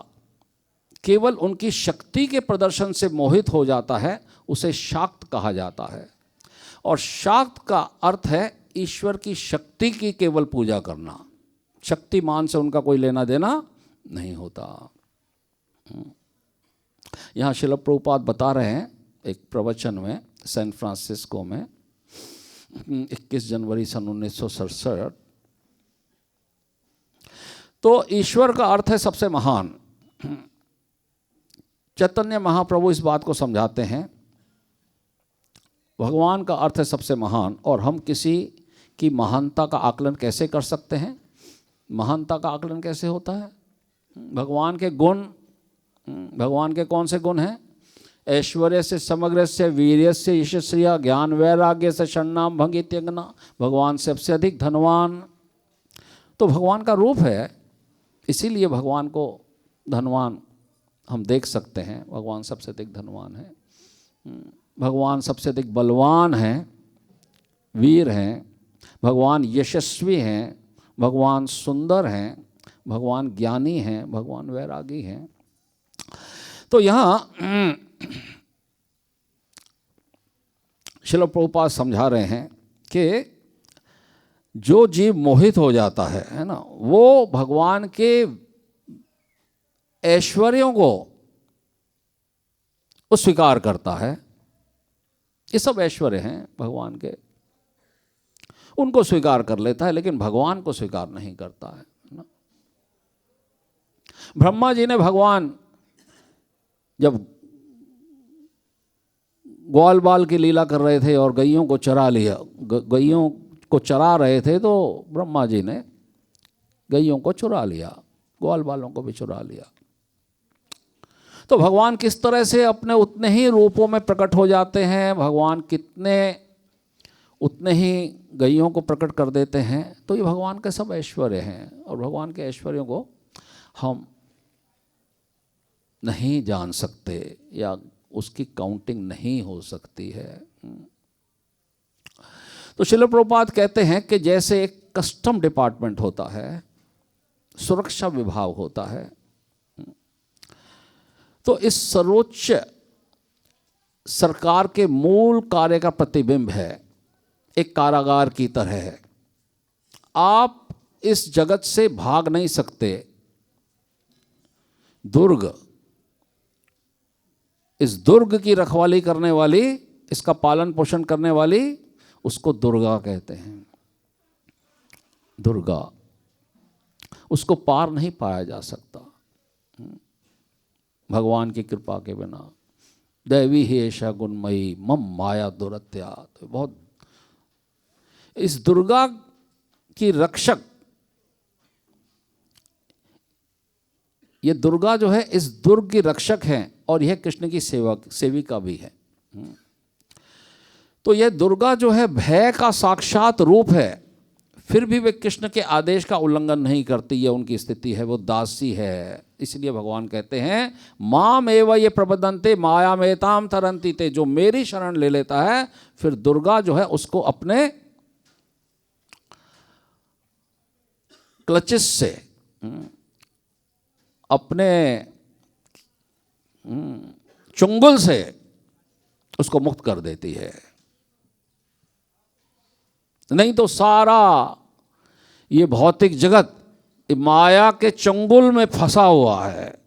केवल उनकी शक्ति के प्रदर्शन से मोहित हो जाता है, उसे शाक्त कहा जाता है। और शाक्त का अर्थ है ईश्वर की शक्ति की केवल पूजा करना। शक्तिमान से उनका कोई लेना देना नहीं होता। यहाँ श्रील प्रभुपाद बता रहे हैं एक प्रवचन में सैन फ्रांसिस्को में 21 जनवरी सन 1967। तो ईश्वर का अर्थ है सबसे महान। चैतन्य महाप्रभु इस बात को समझाते हैं, भगवान का अर्थ है सबसे महान। और हम किसी की महानता का आकलन कैसे कर सकते हैं? महानता का आकलन कैसे होता है? भगवान के गुण, भगवान के कौन से गुण हैं? ऐश्वर्य से, समग्र से, वीर्य से, यशस्रिया, ज्ञान वैराग्य से, षण्णाम भंग इत्यंगना। भगवान सबसे अधिक धनवान। तो भगवान का रूप है, इसीलिए भगवान को धनवान हम देख सकते हैं। भगवान सबसे अधिक धनवान है, भगवान सबसे अधिक बलवान हैं, वीर हैं, भगवान यशस्वी हैं, भगवान सुंदर हैं, भगवान ज्ञानी हैं, भगवान वैरागी हैं। तो यहाँ श्रील प्रभुपाद समझा रहे हैं कि जो जीव मोहित हो जाता है ना, वो भगवान के ऐश्वर्यों को वो स्वीकार करता है। ये सब ऐश्वर्य हैं भगवान के, उनको स्वीकार कर लेता है, लेकिन भगवान को स्वीकार नहीं करता है ना। ब्रह्मा जी ने भगवान जब ग्वाल बाल की लीला कर रहे थे और गैयों को चरा लिया, गैयों को चरा रहे थे, तो ब्रह्मा जी ने गैयों को चुरा लिया, ग्वाल बालों को भी चुरा लिया। तो भगवान किस तरह से अपने उतने ही रूपों में प्रकट हो जाते हैं, भगवान कितने उतने ही गैयों को प्रकट कर देते हैं। तो ये भगवान के सब ऐश्वर्य हैं, और भगवान के ऐश्वर्यों को हम नहीं जान सकते या उसकी काउंटिंग नहीं हो सकती है। तो श्रील प्रभुपाद कहते हैं कि जैसे एक कस्टम डिपार्टमेंट होता है, सुरक्षा विभाग होता है, तो इस सर्वोच्च सरकार के मूल कार्य का प्रतिबिंब है, एक कारागार की तरह है। आप इस जगत से भाग नहीं सकते। दुर्ग, इस दुर्ग की रखवाली करने वाली, इसका पालन पोषण करने वाली, उसको दुर्गा कहते हैं। दुर्गा, उसको पार नहीं पाया जा सकता भगवान की कृपा के बिना। दैवी ही ऐशा गुणमयी मम माया दुरत्या। तो बहुत इस दुर्गा की रक्षक, ये दुर्गा जो है इस दुर्ग की रक्षक है, और यह कृष्ण की सेविका भी है। तो यह दुर्गा जो है भय का साक्षात रूप है, फिर भी वे कृष्ण के आदेश का उल्लंघन नहीं करती। ये उनकी स्थिति है, वो दासी है। इसलिए भगवान कहते हैं माम एव ये प्रबदन्ते माया मेताम तरंती ते। जो मेरी शरण ले लेता है, फिर दुर्गा जो है उसको अपने क्लचेस से, अपने चुंगल से उसको मुक्त कर देती है। नहीं तो सारा ये भौतिक जगत माया के चंगुल में फंसा हुआ है,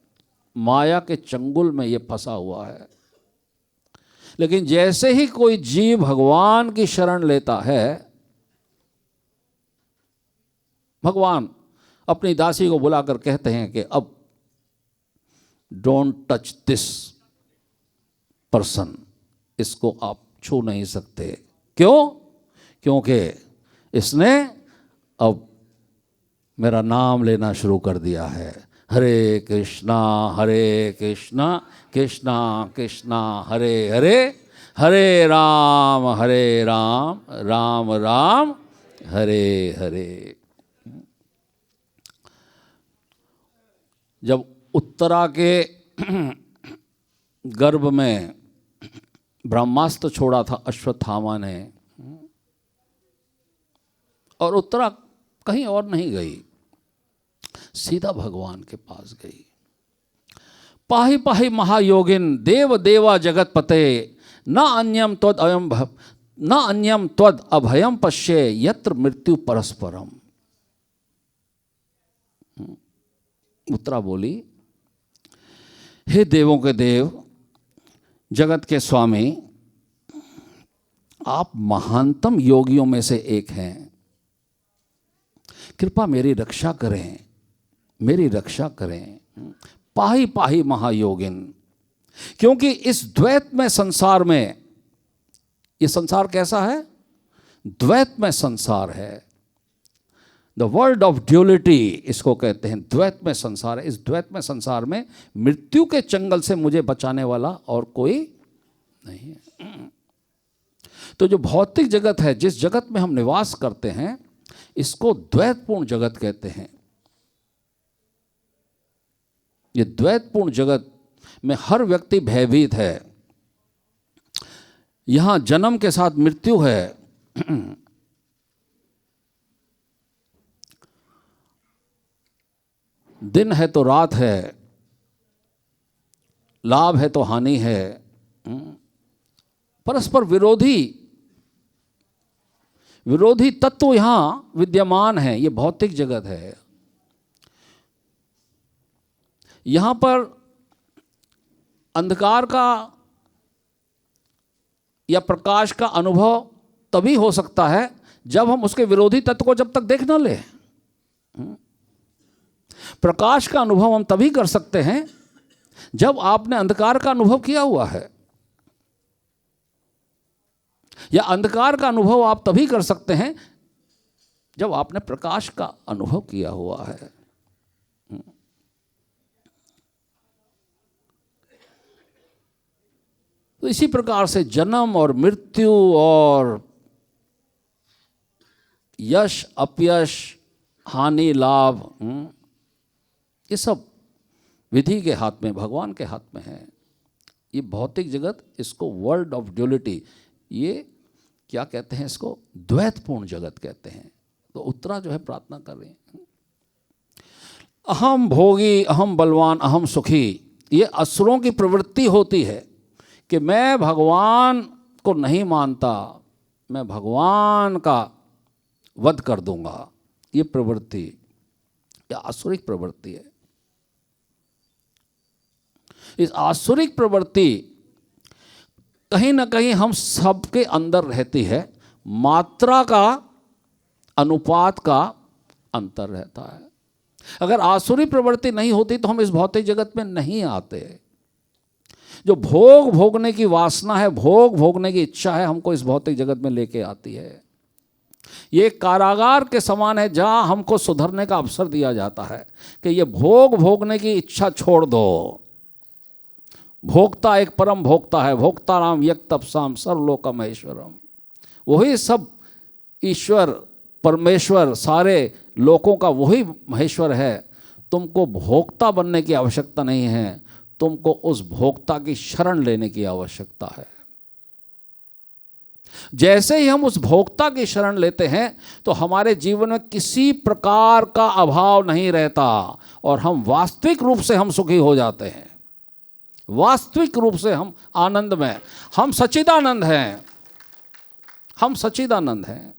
माया के चंगुल में ये फंसा हुआ है। लेकिन जैसे ही कोई जीव भगवान की शरण लेता है, भगवान अपनी दासी को बुलाकर कहते हैं कि अब डोंट टच दिस पर्सन, इसको आप छू नहीं सकते। क्यों? क्योंकि इसने अब मेरा नाम लेना शुरू कर दिया है। हरे कृष्णा कृष्णा कृष्णा हरे हरे, हरे राम राम राम हरे हरे। जब उत्तरा के गर्भ में ब्रह्मास्त्र छोड़ा था अश्वत्थामा ने, और उत्तरा कहीं और नहीं गई, सीधा भगवान के पास गई। पाहि पाहि महायोगिन देव देवा जगत पते न अन्यम त्वद अभयम पश्ये यत्र मृत्यु परस्परम। उत्तरा बोली, हे देवों के देव, जगत के स्वामी, आप महानतम योगियों में से एक हैं, कृपा मेरी रक्षा करें, मेरी रक्षा करें। पाहि पाहि महायोगिन, क्योंकि इस द्वैत में संसार में, ये संसार कैसा है? द्वैत में संसार है। द वर्ल्ड ऑफ ड्यूलिटी इसको कहते हैं, द्वैत में संसार है। इस द्वैत में संसार में मृत्यु के चंगल से मुझे बचाने वाला और कोई नहीं है। तो जो भौतिक जगत है, जिस जगत में हम निवास करते हैं, इसको द्वैतपूर्ण जगत कहते हैं। ये द्वैतपूर्ण जगत में हर व्यक्ति भयभीत है। यहां जन्म के साथ मृत्यु है, दिन है तो रात है, लाभ है तो हानि है, परस्पर विरोधी तत्व यहां विद्यमान है। ये भौतिक जगत है। यहां पर अंधकार का या प्रकाश का अनुभव तभी हो सकता है जब हम उसके विरोधी तत्व को जब तक देख न लें। प्रकाश का अनुभव हम तभी कर सकते हैं जब आपने अंधकार का अनुभव किया हुआ है, या अंधकार का अनुभव आप तभी कर सकते हैं जब आपने प्रकाश का अनुभव किया हुआ है। तो इसी प्रकार से जन्म और मृत्यु और यश अपयश, हानि लाभ, ये सब विधि के हाथ में, भगवान के हाथ में है। ये भौतिक जगत, इसको वर्ल्ड ऑफ ड्यूलिटी, ये क्या कहते हैं? इसको द्वैतपूर्ण जगत कहते हैं। तो उत्तरा जो है प्रार्थना कर रही है, अहम भोगी, अहम बलवान, अहम सुखी। ये असुरों की प्रवृत्ति होती है कि मैं भगवान को नहीं मानता, मैं भगवान का वध कर दूंगा। ये प्रवृत्ति, ये आसुरिक प्रवृत्ति है। इस आसुरिक प्रवृत्ति कहीं ना कहीं हम सबके अंदर रहती है। मात्रा का, अनुपात का अंतर रहता है। अगर आसुरी प्रवृत्ति नहीं होती तो हम इस भौतिक जगत में नहीं आते। जो भोग भोगने की वासना है, भोग भोगने की इच्छा है, हमको इस भौतिक जगत में लेके आती है। ये कारागार के समान है जहां हमको सुधरने का अवसर दिया जाता है कि ये भोग भोगने की इच्छा छोड़ दो। भोक्ता एक परम भोक्ता है, भोक्ता राम यक तपसाम सर्वलोकम महेश्वरम। वही सब ईश्वर परमेश्वर, सारे लोकों का वही महेश्वर है। तुमको भोक्ता बनने की आवश्यकता नहीं है, तुमको उस भोक्ता की शरण लेने की आवश्यकता है। जैसे ही हम उस भोक्ता की शरण लेते हैं तो हमारे जीवन में किसी प्रकार का अभाव नहीं रहता और हम वास्तविक रूप से हम सुखी हो जाते हैं। वास्तविक रूप से हम आनंद में, हम सच्चिदानंद हैं, हम सच्चिदानंद हैं,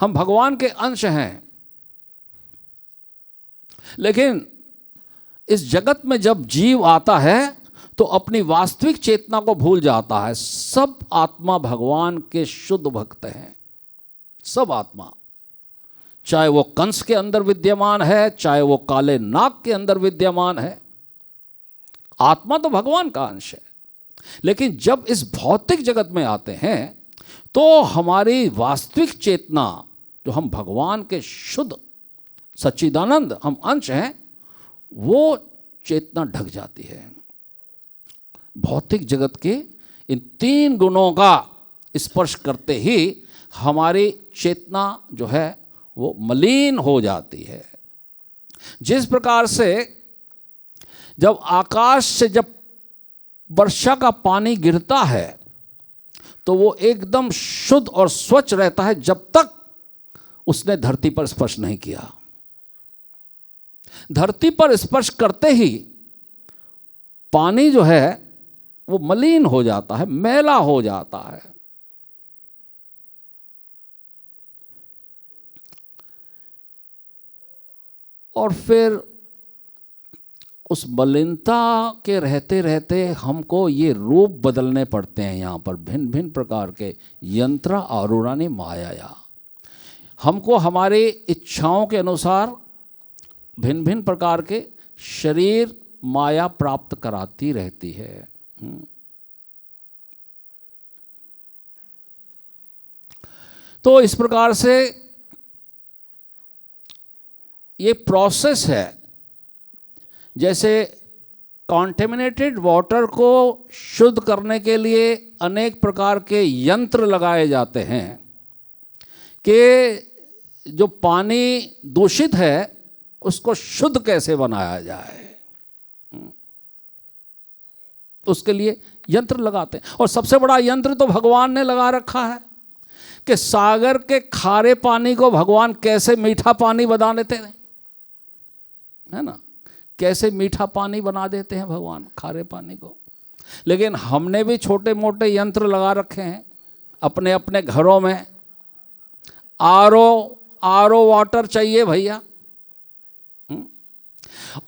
हम भगवान के अंश हैं। लेकिन इस जगत में जब जीव आता है तो अपनी वास्तविक चेतना को भूल जाता है। सब आत्मा भगवान के शुद्ध भक्त हैं, सब आत्मा, चाहे वो कंस के अंदर विद्यमान है, चाहे वो काले नाग के अंदर विद्यमान है। आत्मा तो भगवान का अंश है। लेकिन जब इस भौतिक जगत में आते हैं तो हमारी वास्तविक चेतना, जो हम भगवान के शुद्ध सच्चिदानंद हम अंश हैं, वो चेतना ढक जाती है। भौतिक जगत के इन तीन गुणों का स्पर्श करते ही हमारी चेतना जो है वो मलिन हो जाती है। जिस प्रकार से जब आकाश से जब वर्षा का पानी गिरता है तो वो एकदम शुद्ध और स्वच्छ रहता है जब तक उसने धरती पर स्पर्श नहीं किया। धरती पर स्पर्श करते ही पानी जो है वो मलिन हो जाता है, मैला हो जाता है। और फिर उस मलिनता के रहते रहते हमको ये रूप बदलने पड़ते हैं। यहाँ पर भिन्न भिन्न प्रकार के यंत्र आरूढ़ानि माया, हमको हमारी इच्छाओं के अनुसार भिन्न भिन्न प्रकार के शरीर माया प्राप्त कराती रहती है। तो इस प्रकार से ये प्रोसेस है। जैसे कॉन्टेमिनेटेड वाटर को शुद्ध करने के लिए अनेक प्रकार के यंत्र लगाए जाते हैं कि जो पानी दूषित है उसको शुद्ध कैसे बनाया जाए, उसके लिए यंत्र लगाते हैं। और सबसे बड़ा यंत्र तो भगवान ने लगा रखा है कि सागर के खारे पानी को भगवान कैसे मीठा पानी बना देते हैं, है ना। कैसे मीठा पानी बना देते हैं भगवान खारे पानी को। लेकिन हमने भी छोटे मोटे यंत्र लगा रखे हैं अपने अपने घरों में। आरओ वाटर चाहिए भैया।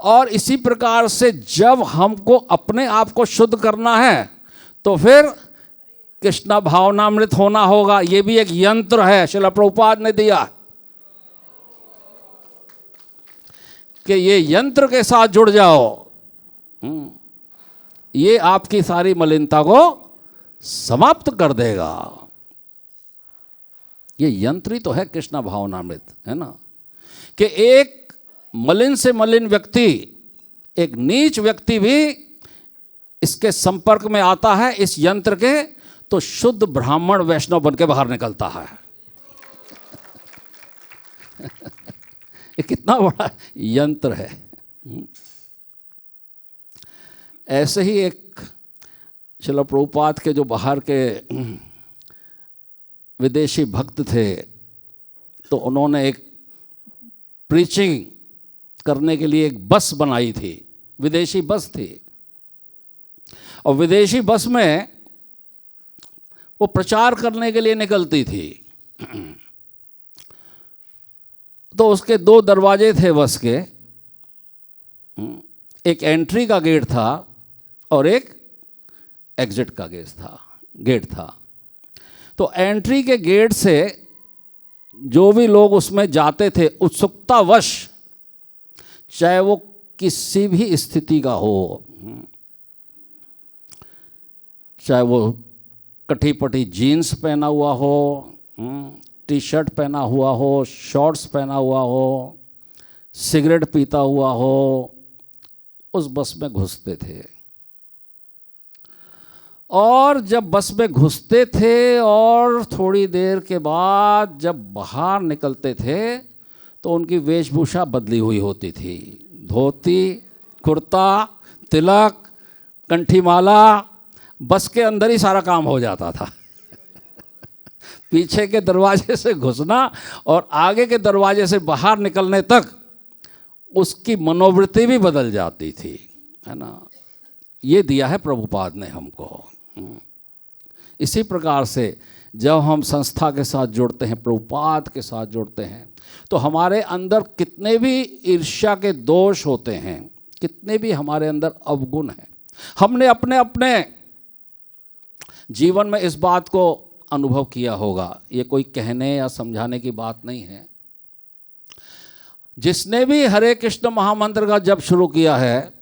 और इसी प्रकार से जब हमको अपने आप को शुद्ध करना है तो फिर कृष्णा भावनामृत होना होगा। ये भी एक यंत्र है, श्रील प्रभुपाद ने दिया कि ये यंत्र के साथ जुड़ जाओ, ये आपकी सारी मलिनता को समाप्त कर देगा। ये यंत्र ही तो है कृष्णा भावनामृत, है ना। कि एक मलिन से मलिन व्यक्ति, एक नीच व्यक्ति भी इसके संपर्क में आता है इस यंत्र के, तो शुद्ध ब्राह्मण वैष्णव बन के बाहर निकलता है। ये कितना बड़ा यंत्र है। ऐसे ही एक श्रील प्रभुपाद के जो बाहर के विदेशी भक्त थे, तो उन्होंने एक प्रीचिंग करने के लिए एक बस बनाई थी, विदेशी बस थी। और विदेशी बस में वो प्रचार करने के लिए निकलती थी। तो उसके दो दरवाजे थे बस के, एक एंट्री का गेट था और एक एग्जिट का गेट था। तो एंट्री के गेट से जो भी लोग उसमें जाते थे उत्सुकतावश, चाहे वो किसी भी स्थिति का हो, चाहे वो कटी पटी जीन्स पहना हुआ हो, टी शर्ट पहना हुआ हो, शॉर्ट्स पहना हुआ हो, सिगरेट पीता हुआ हो, उस बस में घुसते थे। और जब बस में घुसते थे और थोड़ी देर के बाद जब बाहर निकलते थे तो उनकी वेशभूषा बदली हुई होती थी। धोती, कुर्ता, तिलक, कंठी माला, बस के अंदर ही सारा काम हो जाता था। पीछे के दरवाजे से घुसना और आगे के दरवाजे से बाहर निकलने तक उसकी मनोवृत्ति भी बदल जाती थी, है ना। ये दिया है प्रभुपाद ने हमको। इसी प्रकार से जब हम संस्था के साथ जुड़ते हैं, प्रभुपाद के साथ जुड़ते हैं, तो हमारे अंदर कितने भी ईर्ष्या के दोष होते हैं, कितने भी हमारे अंदर अवगुण हैं, हमने अपने अपने जीवन में इस बात को अनुभव किया होगा। ये कोई कहने या समझाने की बात नहीं है। जिसने भी हरे कृष्ण महामंत्र का जप शुरू किया है,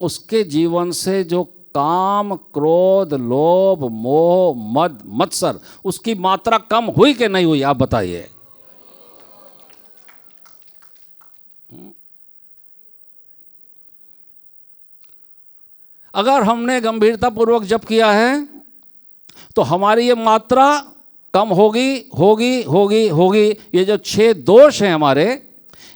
उसके जीवन से जो काम, क्रोध, लोभ, मोह, मद, मत्सर, उसकी मात्रा कम हुई कि नहीं हुई, आप बताइए। अगर हमने गंभीरतापूर्वक जप किया है तो हमारी ये मात्रा कम होगी। ये जो 6 दोष हैं हमारे,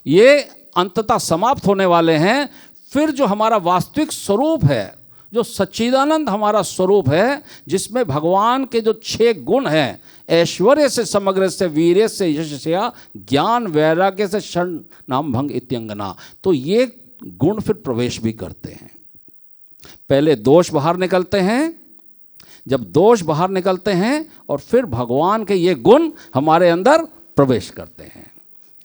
ये अंततः समाप्त होने वाले हैं। फिर जो हमारा वास्तविक स्वरूप है, जो सच्चिदानंद हमारा स्वरूप है, जिसमें भगवान के जो 6 गुण हैं, ऐश्वर्य से, समग्र से, वीर्य से, यश से, ज्ञान वैराग्य से, क्षण नाम भंग इत्यंगना, तो ये गुण फिर प्रवेश भी करते हैं। पहले दोष बाहर निकलते हैं, जब दोष बाहर निकलते हैं और फिर भगवान के ये गुण हमारे अंदर प्रवेश करते हैं।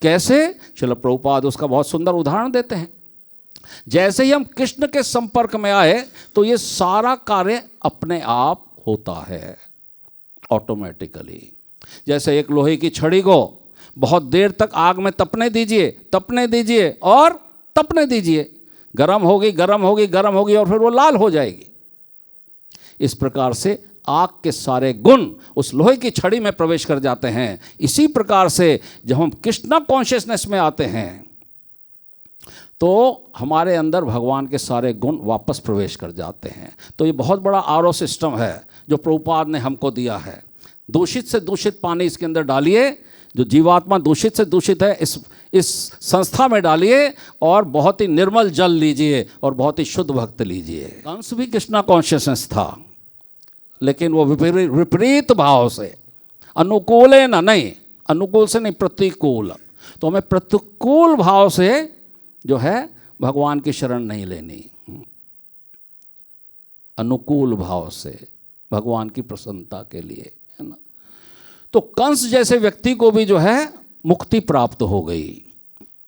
कैसे? श्रील प्रभुपाद उसका बहुत सुंदर उदाहरण देते हैं। जैसे ही हम कृष्ण के संपर्क में आए तो ये सारा कार्य अपने आप होता है ऑटोमेटिकली। जैसे एक लोहे की छड़ी को बहुत देर तक आग में तपने दीजिए और तपने दीजिए, गर्म होगी और फिर वो लाल हो जाएगी। इस प्रकार से आग के सारे गुण उस लोहे की छड़ी में प्रवेश कर जाते हैं। इसी प्रकार से जब हम कृष्णा कॉन्शियसनेस में आते हैं तो हमारे अंदर भगवान के सारे गुण वापस प्रवेश कर जाते हैं। तो ये बहुत बड़ा आरओ सिस्टम है जो प्रभुपाद ने हमको दिया है। दूषित से दूषित पानी इसके अंदर डालिए, जो जीवात्मा दूषित से दूषित है इस संस्था में डालिए, और बहुत ही निर्मल जल लीजिए और बहुत ही शुद्ध भक्त लीजिए। कंस भी कृष्णा कॉन्शियसनेस था, लेकिन वो विपरीत भाव से, अनुकूल नहीं, अनुकूल से नहीं, प्रतिकूल। तो हमें प्रतिकूल भाव से जो है भगवान की शरण नहीं लेनी, अनुकूल भाव से भगवान की प्रसन्नता के लिए, है ना। तो कंस जैसे व्यक्ति को भी जो है मुक्ति प्राप्त हो गई,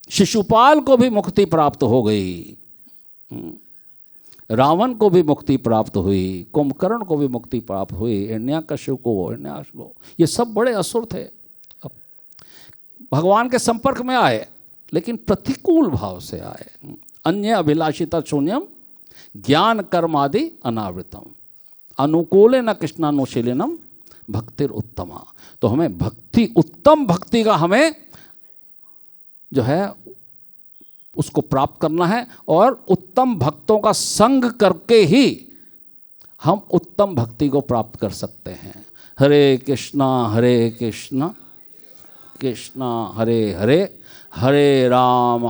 शिशुपाल को भी मुक्ति प्राप्त हो गई, रावण को भी मुक्ति प्राप्त हुई, कुंभकर्ण को भी मुक्ति प्राप्त हुई, हिरण्याकश्यप को, ये सब बड़े असुर थे। अब भगवान के संपर्क में आए लेकिन प्रतिकूल भाव से आए। अन्य अभिलाषिता शून्यम ज्ञान कर्म आदि अनावृतम अनुकूले न कृष्णानुशीलनम भक्तिर उत्तमा। तो हमें भक्ति, उत्तम भक्ति का हमें जो है उसको प्राप्त करना है, और उत्तम भक्तों का संग करके ही हम उत्तम भक्ति को प्राप्त कर सकते हैं। हरे कृष्णा कृष्णा हरे हरे, हरे राम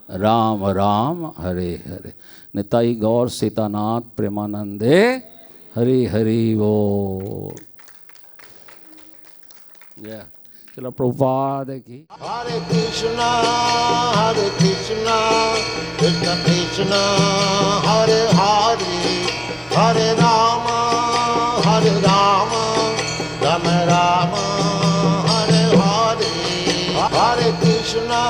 राम राम हरे हरे। निताई गौर सीतानाथ प्रेमानंदे हरि हरि बोल। चलो प्रभुपाद की। हरे कृष्णा कृष्ण कृष्ण हरे हरे, हरे राम राम राम हरे हरे। हरे कृष्णा